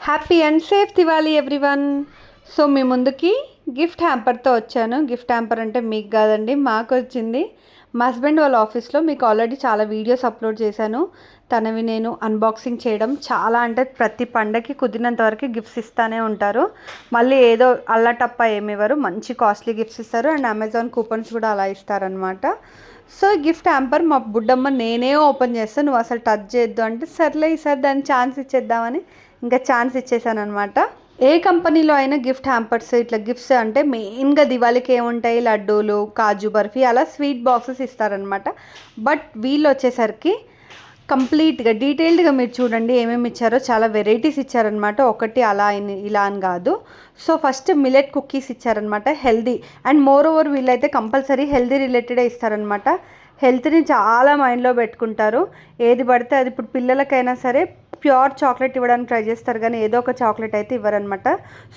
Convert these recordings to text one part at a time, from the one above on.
Happy and safe Diwali everyone. So మీ ముందుకి gift హ్యాంపర్తో వచ్చాను. గిఫ్ట్ హ్యాంపర్ అంటే మీకు కాదండి, మాకు వచ్చింది. మా హస్బెండ్ వాళ్ళ ఆఫీస్లో మీకు ఆల్రెడీ చాలా వీడియోస్ అప్లోడ్ చేశాను. తనవి నేను అన్బాక్సింగ్ చేయడం చాలా, అంటే ప్రతి పండగకి కుదిరినంత వరకు గిఫ్ట్స్ ఇస్తూనే ఉంటారు. మళ్ళీ ఏదో అల్లటప్ప ఏమివ్వరు, మంచి కాస్ట్లీ గిఫ్ట్స్ ఇస్తారు. అండ్ అమెజాన్ కూపన్స్ కూడా అలా ఇస్తారనమాట. సో గిఫ్ట్ హ్యాంపర్ మా బుడ్డమ్మ నేనే ఓపెన్ చేస్తాను, నువ్వు అసలు టచ్ చేయొద్దు అంటే సర్లే ఈసారి దాన్ని ఛాన్స్ ఇచ్చేద్దామని ఇంకా ఛాన్స్ ఇచ్చేసాను అనమాట. ఏ కంపెనీలో అయినా గిఫ్ట్ హ్యాంపర్స్ ఇట్లా గిఫ్ట్స్ అంటే మెయిన్గా దివాళీకి ఏముంటాయి, లడ్డూలు, కాజు బర్ఫీ, అలా స్వీట్ బాక్సెస్ ఇస్తారనమాట. బట్ వీళ్ళు వచ్చేసరికి కంప్లీట్గా డీటెయిల్డ్గా మీరు చూడండి ఏమేమి ఇచ్చారో, చాలా వెరైటీస్ ఇచ్చారనమాట. ఒకటి అలా ఇలా అని కాదు. సో ఫస్ట్ మిలెట్ కుకీస్ ఇచ్చారనమాట, హెల్దీ. అండ్ మోర్ ఓవర్ వీళ్ళైతే కంపల్సరీ హెల్దీ రిలేటెడే ఇస్తారనమాట. హెల్త్ని చాలా మైండ్లో పెట్టుకుంటారు. ఏది పడితే అది, ఇప్పుడు పిల్లలకైనా సరే ప్యూర్ చాక్లెట్ ఇవ్వడానికి ట్రై చేస్తారు కానీ ఏదో ఒక చాక్లెట్ అయితే ఇవ్వరనమాట.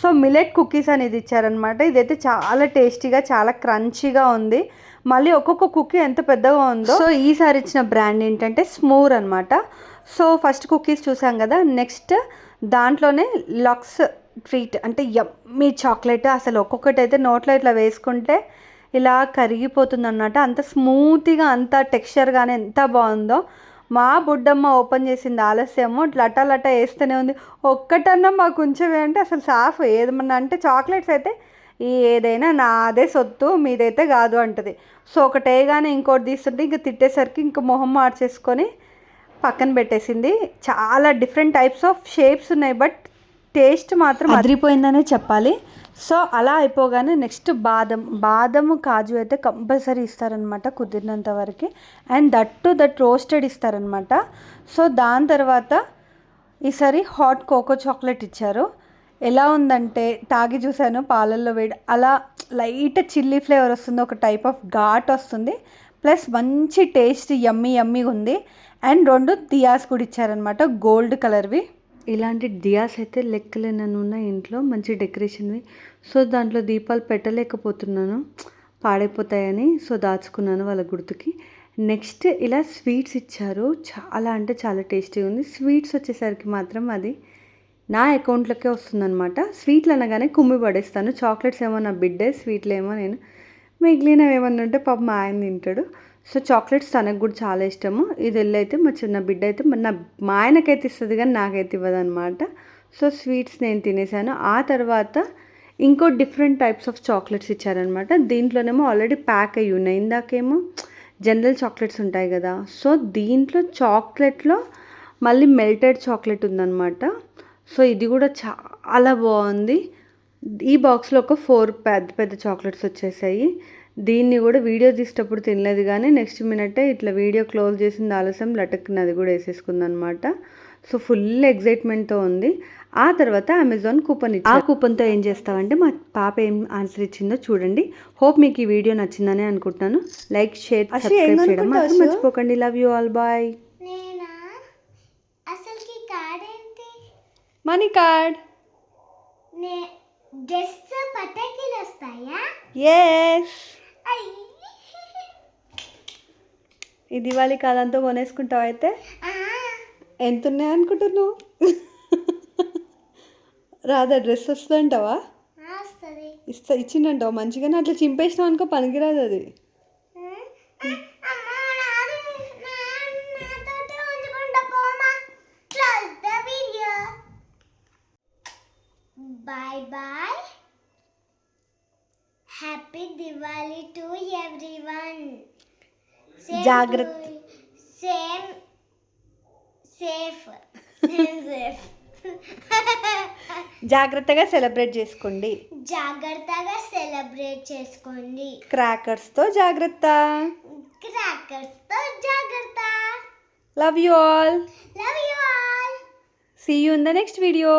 సో మిలెట్ కుకీస్ అనేది ఇచ్చారనమాట. ఇదైతే చాలా టేస్టీగా, చాలా క్రంచీగా ఉంది. మళ్ళీ ఒక్కొక్క కుకీ ఎంత పెద్దగా ఉందో. సో ఈసారి ఇచ్చిన బ్రాండ్ ఏంటంటే స్మూర్ అనమాట. సో ఫస్ట్ కుకీస్ చూసాం కదా, నెక్స్ట్ దాంట్లోనే లక్స్ ట్రీట్ అంటే యమ్మీ చాక్లెట్. అసలు ఒక్కొక్కటి అయితే నోట్లో ఇట్లా వేసుకుంటే ఇలా కరిగిపోతుంది అన్నమాట. అంత స్మూత్గా, అంత టెక్స్చర్ కానీ ఎంత బాగుందో. మా బుడ్డమ్మ ఓపెన్ చేసింది ఆలస్యము, లటా లటా వేస్తూనే ఉంది. ఒక్కటన్నా మాకు ఉంచవే అంటే అసలు సాఫ్ ఏదమన్నా అంటే చాక్లెట్స్ అయితే ఏదైనా నాదే సొత్తు, మీదైతే కాదు అంటది. సో ఒకటే కానీ ఇంకోటి తీస్తుంటే ఇంక తిట్టేసరికి ఇంక మొహం మార్చేసుకొని పక్కన పెట్టేసింది. చాలా డిఫరెంట్ టైప్స్ ఆఫ్ షేప్స్ ఉన్నాయి, బట్ టేస్ట్ మాత్రం అదిరిపోయిందనే చెప్పాలి. సో అలా అయిపోగానే నెక్స్ట్ బాదము కాజు అయితే కంపల్సరీ ఇస్తారనమాట కుదిరినంత వరకు. అండ్ దట్ రోస్టెడ్ ఇస్తారనమాట. సో దాని తర్వాత ఈసారి హాట్ కోకో చాక్లెట్ ఇచ్చారు. ఎలా ఉందంటే తాగి చూశాను, పాలల్లో వేడి, అలా లైట్ చిల్లీ ఫ్లేవర్ వస్తుంది, ఒక టైప్ ఆఫ్ ఘాట్ వస్తుంది, ప్లస్ మంచి టేస్ట్ యమ్మీగా ఉంది. అండ్ 2 దియాస్ కూడా ఇచ్చారనమాట, గోల్డ్ కలర్వి. ఇలాంటి దియాస్ అయితే లెక్కలేనని ఉన్నాయి ఇంట్లో, మంచి డెకరేషన్వి. సో దాంట్లో దీపాలు పెట్టలేకపోతున్నాను, పాడైపోతాయని. సో దాచుకున్నాను వాళ్ళ గుర్తుకి. నెక్స్ట్ ఇలా స్వీట్స్ ఇచ్చారు, చాలా అంటే చాలా టేస్టీగా ఉంది. స్వీట్స్ వచ్చేసరికి మాత్రం అది నా అకౌంట్లోకే వస్తుందన్నమాట. స్వీట్లు అనగానే కుమ్మి పడేస్తాను. చాక్లెట్స్ ఏమో నా బిడ్డే, స్వీట్లు ఏమో నేను, మిగిలినవి ఏమన్నా ఉంటే పాప మా ఆయన తింటాడు. సో చాక్లెట్స్ తనకు కూడా చాలా ఇష్టము. ఇది వెళ్ళైతే మా చిన్న బిడ్డ అయితే మా ఆయనకైతే ఇస్తుంది కానీ నాకైతే ఇవ్వదన్నమాట. సో స్వీట్స్ నేను తినేసాను. ఆ తర్వాత ఇంకో డిఫరెంట్ టైప్స్ ఆఫ్ చాక్లెట్స్ ఇచ్చారనమాట. దీంట్లోనేమో ఆల్రెడీ ప్యాక్ అయ్యి ఉన్నాయి. ఇందాకేమో జనరల్ చాక్లెట్స్ ఉంటాయి కదా, సో దీంట్లో చాక్లెట్లో మళ్ళీ మెల్టెడ్ చాక్లెట్ ఉందన్నమాట. సో ఇది కూడా చాలా బాగుంది. ఈ బాక్స్లో ఒక 4 పెద్ద చాక్లెట్స్ వచ్చేసాయి. దీన్ని కూడా వీడియో తీసేటప్పుడు తినలేదు కానీ నెక్స్ట్ మినిటే ఇట్లా వీడియో క్లోజ్ చేసింది ఆలస్యం, లటక్కిన అది కూడా వేసేసుకుందనమాట. సో ఫుల్ ఎగ్జైట్మెంట్తో ఉంది. ఆ తర్వాత అమెజాన్ కూపన్ ఇచ్చి, ఆ కూపన్తో ఏం చేస్తామంటే మా పాప ఏం ఆన్సర్ ఇచ్చిందో చూడండి. హోప్ మీకు ఈ వీడియో నచ్చిందని అనుకుంటున్నాను. లైక్, షేర్, సబ్స్క్రైబ్ చేయడం మాత్రం మర్చిపోకండి. Love you all, bye. Money card. Yes, ఈ దివాళీ కాలంతో కొనేసుకుంటావు అయితే. ఎంత ఉన్నాయి అనుకుంటున్నావు? రాదా డ్రెస్ వస్తుందంటావా? ఇచ్చిందంటావా మంచిగానే? అట్లా చింపేసినావు అనుకో పనికిరాదు అది. Bye. Happy Diwali to everyone. జాగ్రత్త. Same safe. జాగ్రత్తగా సెలబ్రేట్ చేసుకోండి. క్రాకర్స్తో జాగ్రత్త. Love you all. See you in the next video.